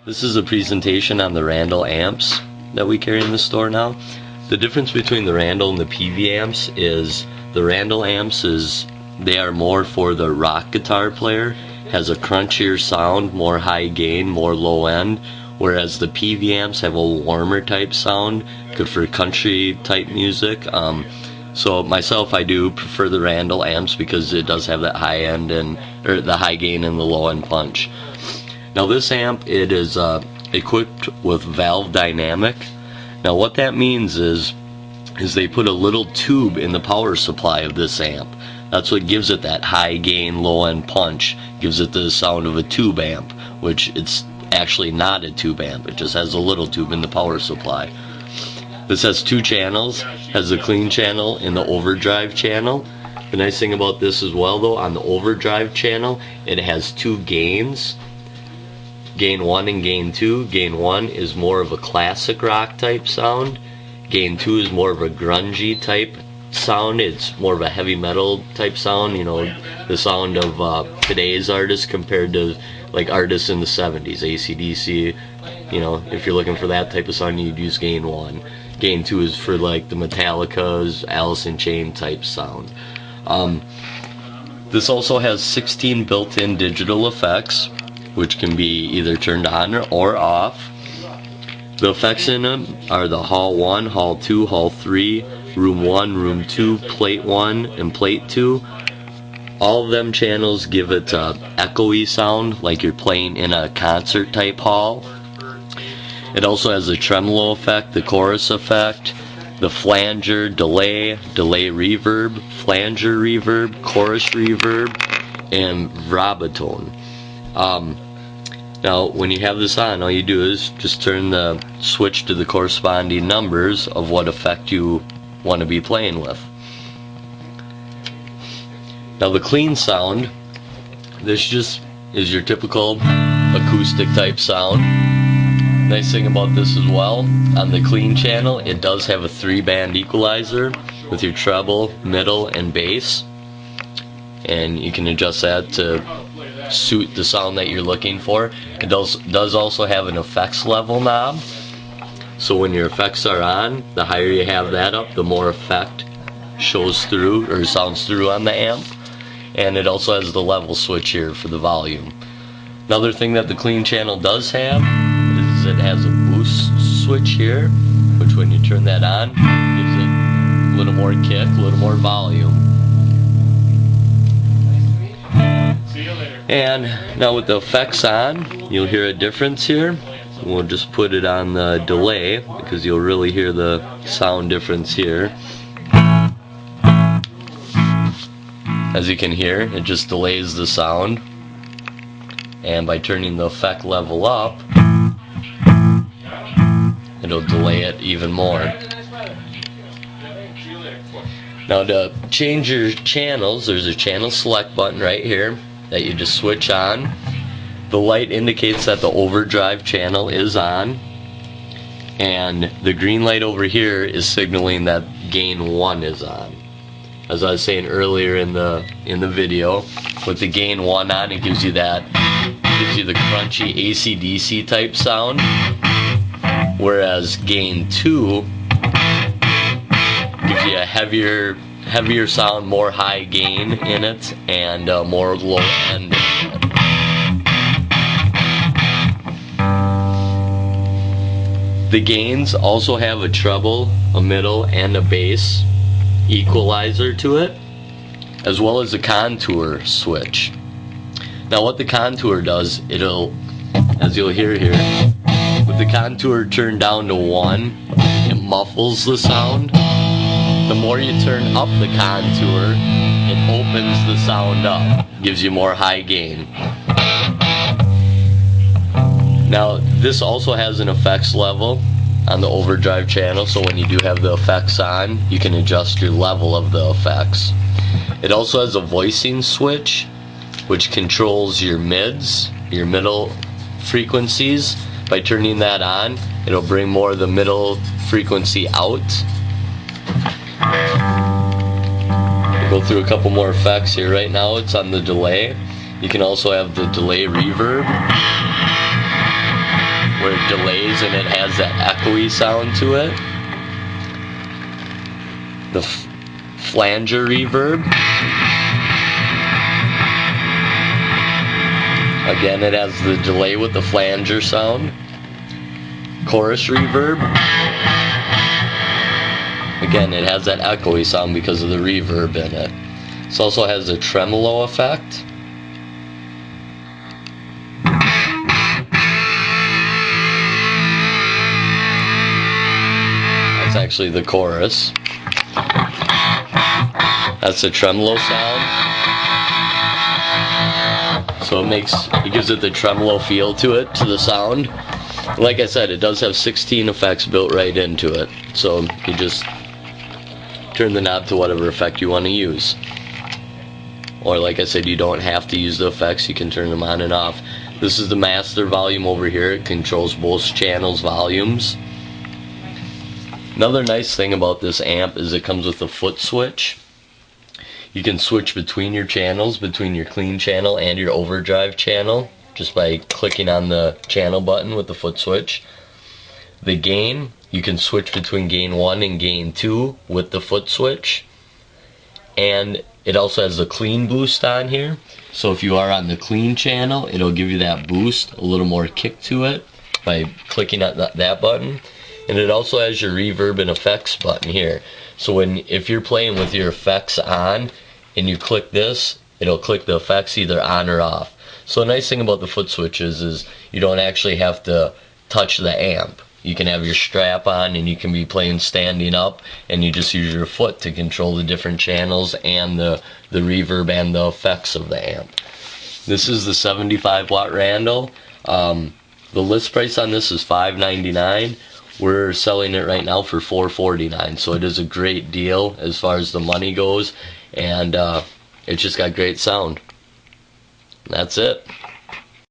This is a presentation on the Randall amps that we carry in the store now. The difference between the Randall and the PV amps is the Randall amps they are more for the rock guitar player, has a crunchier sound, more high gain, more low end, whereas the PV amps have a warmer type sound, good for country type music. So myself, I do prefer the Randall amps because it does have that high end or the high gain and the low end punch. Now this amp, it is equipped with valve dynamic. Now what that means is they put a little tube in the power supply of this amp. That's what gives it that high gain, low end punch. Gives it the sound of a tube amp, which it's actually not a tube amp. It just has a little tube in the power supply. This has two channels, has the clean channel and the overdrive channel. The nice thing about this as well though, on the overdrive channel, it has two gains. Gain 1 and Gain 2. Gain 1 is more of a classic rock type sound. Gain 2 is more of a grungy type sound. It's more of a heavy metal type sound, you know, the sound of today's artists compared to like artists in the 70s, AC/DC. You know, if you're looking for that type of sound, you'd use Gain 1. Gain 2 is for like the Metallica's, Alice in Chains type sound. This also has 16 built-in digital effects, which can be either turned on or off. The effects in them are the Hall 1, Hall 2, Hall 3, Room 1, Room 2, Plate 1, and Plate 2. All of them channels give it an echoey sound like you're playing in a concert type hall. It also has the tremolo effect, the chorus effect, the flanger, delay reverb, flanger reverb, chorus reverb, and vibrato. Now when you have this on, all you do is just turn the switch to the corresponding numbers of what effect you want to be playing with. Now the clean sound, this just is your typical acoustic type sound. Nice thing about this as well, on the clean channel, it does have a 3-band equalizer with your treble, middle, and bass. And you can adjust that to suit the sound that you're looking for. It does also have an effects level knob. So when your effects are on, the higher you have that up, the more effect shows through or sounds through on the amp. And it also has the level switch here for the volume. Another thing that the clean channel does have is it has a boost switch here, which when you turn that on, gives it a little more kick, a little more volume. See you later. And now with the effects on, you'll hear a difference here. We'll just put it on the delay because you'll really hear the sound difference here. As you can hear, it just delays the sound. And by turning the effect level up, it'll delay it even more. Now to change your channels, there's a channel select button right here that you just switch on. The light indicates that the overdrive channel is on, and the green light over here is signaling that Gain 1 is on. As I was saying earlier in the video, with the Gain 1 on, it gives you the crunchy AC/DC type sound, whereas Gain 2 gives you a heavier sound, more high gain in it, and more low end in it. The gains also have a treble, a middle, and a bass equalizer to it, as well as a contour switch. Now what the contour does, as you'll hear here, with the contour turned down to 1, it muffles the sound. The more you turn up the contour, it opens the sound up, gives you more high gain. Now this also has an effects level on the overdrive channel, so when you do have the effects on, you can adjust your level of the effects. It also has a voicing switch, which controls your mids, your middle frequencies. By turning that on, it'll bring more of the middle frequency out. We'll go through a couple more effects here. Right now it's on the delay. You can also have the delay reverb. where it delays and it has that echoey sound to it. The flanger reverb. Again, it has the delay with the flanger sound. Chorus reverb. Again, it has that echoey sound because of the reverb in it. This also has a tremolo effect. That's actually the chorus. That's the tremolo sound. So it gives it the tremolo feel to it, to the sound. Like I said, it does have 16 effects built right into it. So you just turn the knob to whatever effect you want to use. Or like I said, you don't have to use the effects, you can turn them on and off. This is the master volume over here. It controls both channels' volumes. Another nice thing about this amp is it comes with a foot switch. You can switch between your channels, between your clean channel and your overdrive channel, just by clicking on the channel button with the foot switch. The gain, you can switch between gain 1 and gain 2 with the foot switch. And it also has the clean boost on here. So if you are on the clean channel, it'll give you that boost, a little more kick to it by clicking on that button. And it also has your reverb and effects button here. So if you're playing with your effects on and you click this, it'll click the effects either on or off. So a nice thing about the foot switches is you don't actually have to touch the amp. You can have your strap on and you can be playing standing up and you just use your foot to control the different channels and the reverb and the effects of the amp. This is the 75 watt Randall. The list price on this is $599. We're selling it right now for $449, so it is a great deal as far as the money goes, and it's just got great sound. That's it.